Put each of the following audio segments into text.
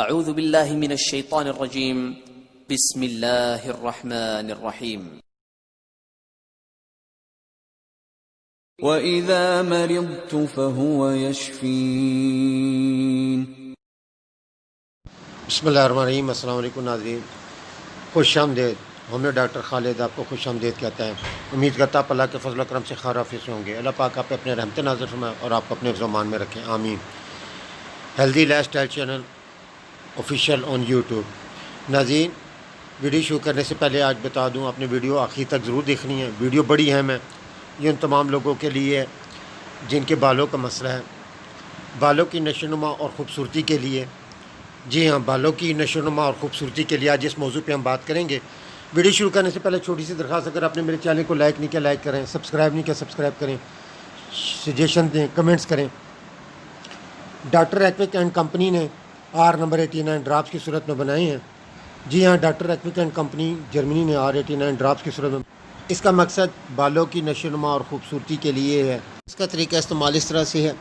अऊज़ु बिल्लाहि मिनश शैतानिर रजीम बिस्मिल्लाहिर रहमानिर रहीम। वइज़ा मरिज़्तु फहुव यशफ़ीन। बिस्मिल्लाहिर्रहमानिर्रहीम। अस्सलाम वालेकुम नाज़रीन, खुशामदीद। हमने डॉक्टर खालिद आपको खुशामदीद कहता है। उम्मीद करता आप अल्लाह के फजल करम से खैर आफियत से होंगे। अल्लाह पाक आप पे अपने रहमत नाज़िल फरमाए और आपको अपने ज़मान में रखें, आमीन। Healthy lifestyle channel official on YouTube. नाज़रीन, वीडियो शुरू करने से पहले आज बता दूं, आपने वीडियो आखिर तक ज़रूर देखनी है। वीडियो बड़ी अहम है। ये उन तमाम लोगों के लिए है जिनके बालों का मसला है, बालों की नशोनुमा और ख़ूबसूरती के लिए। जी हाँ, बालों की नशोनुमा और ख़ूबसूरती के लिए आज इस मौजू पे हम बात करेंगे। वीडियो शुरू करने से पहले छोटी सी दरख्वास्त, अगर आपने मेरे चैनल को लाइक नहीं किया लाइक करें, सब्सक्राइब नहीं किया सब्सक्राइब करें, सजेशन दें, कमेंट्स करें। डॉक्टर एक्विक एंड कंपनी ने R नंबर 89 ड्रॉप्स की सूरत में बनाए हैं। जी हाँ, डॉक्टर एक्विक एंड कंपनी जर्मनी ने R89 ड्रॉप्स की सूरत में। इसका मकसद बालों की नशोनुमा और ख़ूबसूरती के लिए है। इसका तरीका इस्तेमाल इस तरह से है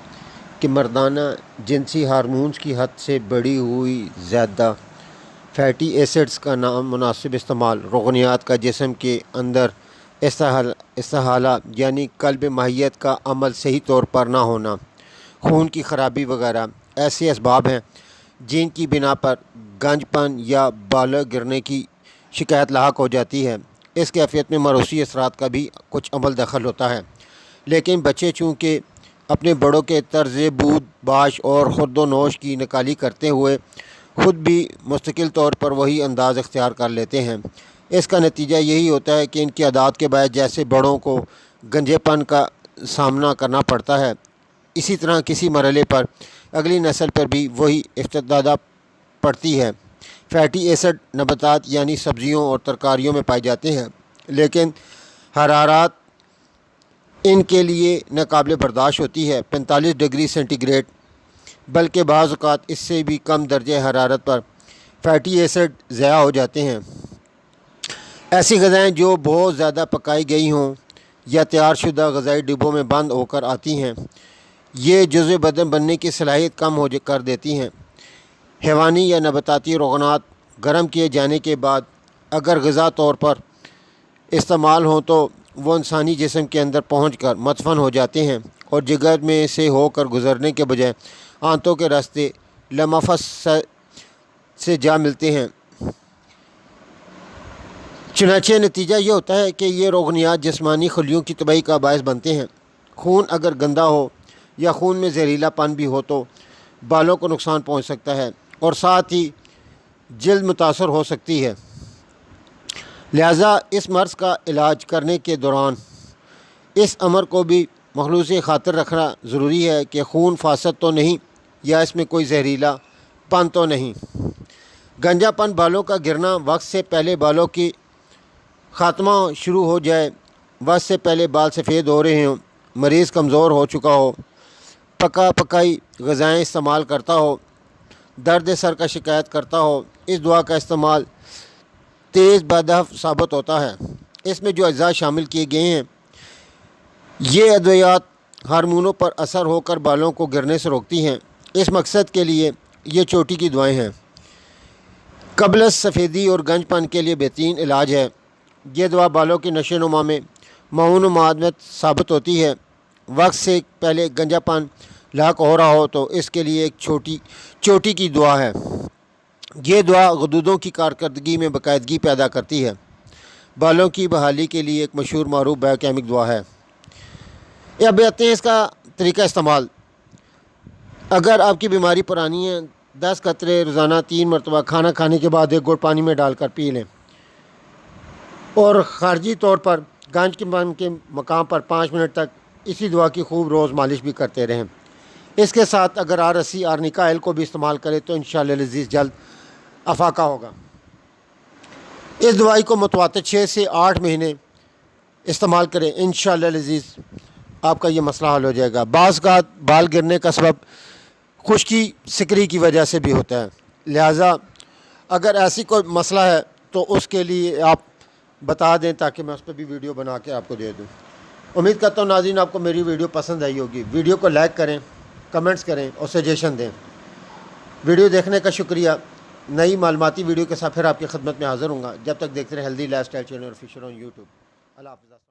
कि मर्दाना जिनसी हार्मोन्स की हद से बढ़ी हुई ज़्यादा फैटी एसिड्स का नामुनासिब इस्तेमाल, रुगनियात का जिस्म के अंदर इस्तेहाला यानी कल्ब माहियत का अमल सही तौर पर ना होना, खून की ख़राबी वगैरह ऐसे असबाब हैं जिनकी बिना पर गंजपन या बाल गिरने की शिकायत लाहक हो जाती है। इस कैफियत में मरूसी असरात का भी कुछ अमल दखल होता है, लेकिन बच्चे चूँकि अपने बड़ों के तर्ज़ बूद बाश और खुर्दोनोश की नकाली करते हुए ख़ुद भी मुस्तकिल तौर पर वही अंदाज़ अख्तियार कर लेते हैं। इसका नतीजा यही होता है कि इनकी आदत के बाद जैसे बड़ों को गंजेपन का सामना करना पड़ता है, इसी तरह किसी मरहले पर अगली नस्ल पर भी वही इफ्तिदादा पड़ती है। फैटी एसिड नबातात यानी सब्ज़ियों और तरकारियों में पाए जाते हैं, लेकिन हरारत इनके लिए नाकाबिल बर्दाश्त होती है। 45 डिग्री सेंटीग्रेड बल्कि बाज़ औक़ात इससे भी कम दर्जे हरारत पर फैटी एसिड ज़ाया हो जाते हैं। ऐसी ग़िज़ाएँ जो बहुत ज़्यादा पकाई गई हों या तैयारशुदा ग़िज़ाई डिब्बों में बंद होकर आती हैं, ये जुज़्व बदन बनने की सलाहियत कम हो कर देती हैं। हैवानी या नबाताती रोगनात गर्म किए जाने के बाद अगर ग़िज़ा तौर पर इस्तेमाल हों तो वो इंसानी जिस्म के अंदर पहुंचकर मदफन हो जाते हैं और जिगर में से होकर गुज़रने के बजाय आंतों के रास्ते लमफस से जा मिलते हैं। चुनांचे नतीजा ये होता है कि ये रोगनियात जिस्मानी खलियों की तबाही का बायस बनते हैं। खून अगर गंदा हो या खून में जहरीलापन भी हो तो बालों को नुकसान पहुंच सकता है और साथ ही जल्द मुतासर हो सकती है। लिहाजा इस मर्ज़ का इलाज करने के दौरान इस अमर को भी मखलूस खातिर रखना ज़रूरी है कि खून फासद तो नहीं या इसमें कोई जहरीला पन तो नहीं। गंजापन, बालों का गिरना, वक्त से पहले बालों की ख़ात्मा शुरू हो जाए, वक्त से पहले बाल सफ़ेद हो रहे हों, मरीज़ कमज़ोर हो चुका हो, पकाई ग़िज़ाएँ इस्तेमाल करता हो, दर्द सर का शिकायत करता हो, इस दुआ का इस्तेमाल तेज़ बदहफ़ साबित होता है। इसमें जो अज्जा शामिल किए गए हैं, ये अद्वियात हार्मोनों पर असर होकर बालों को गिरने से रोकती हैं। इस मकसद के लिए ये चोटी की दवाएं हैं। कबलस सफ़ेदी और गंजपन के लिए बेहतरीन इलाज है। ये दवा बालों की नशोनुमा में मऊन मादमत साबित होती है। वक्त से पहले गंजापन लाक हो रहा हो तो इसके लिए एक चोटी की दवा है। ये दवा गुदूदों की कारकर्दगी में बाकायदगी पैदा करती है। बालों की बहाली के लिए एक मशहूर मारूफ बायोकेमिक दवा है। अब आते हैं इसका तरीका इस्तेमाल। अगर आपकी बीमारी पुरानी है, 10 कतरे रोज़ाना 3 मरतबा खाना खाने के बाद 1 घूंट पानी में डालकर पी लें और ख़ारजी तौर पर गंजपन के मकाम पर 5 मिनट तक इसी दवा की खूब रोज़ मालिश भी करते रहें। इसके साथ अगर आरसी आर्निका ऑयल को भी इस्तेमाल करें तो इंशाअल्लाह लज़ीज़ जल्द अफाका होगा। इस दवाई को मुतवातिर 6 से 8 महीने इस्तेमाल करें, इंशाअल्लाह लज़ीज़ आपका ये मसला हल हो जाएगा। बाज़ का बाल गिरने का सबब खुश्की सिकरी की वजह से भी होता है। लिहाजा अगर ऐसी कोई मसला है तो उसके लिए आप बता दें ताकि मैं उस पर भी वीडियो बना के आपको दे दूँ। उम्मीद करता हूँ नाज़रीन आपको मेरी वीडियो पसंद आई होगी। वीडियो को लाइक करें, कमेंट्स करें और सजेशन दें। वीडियो देखने का शुक्रिया। नई मालूमाती वीडियो के साथ फिर आपकी खिदमत में हाज़िर हूँगा। जब तक देखते रहे healthy lifestyle channel official on YouTube. अल्लाह हाफ़िज़।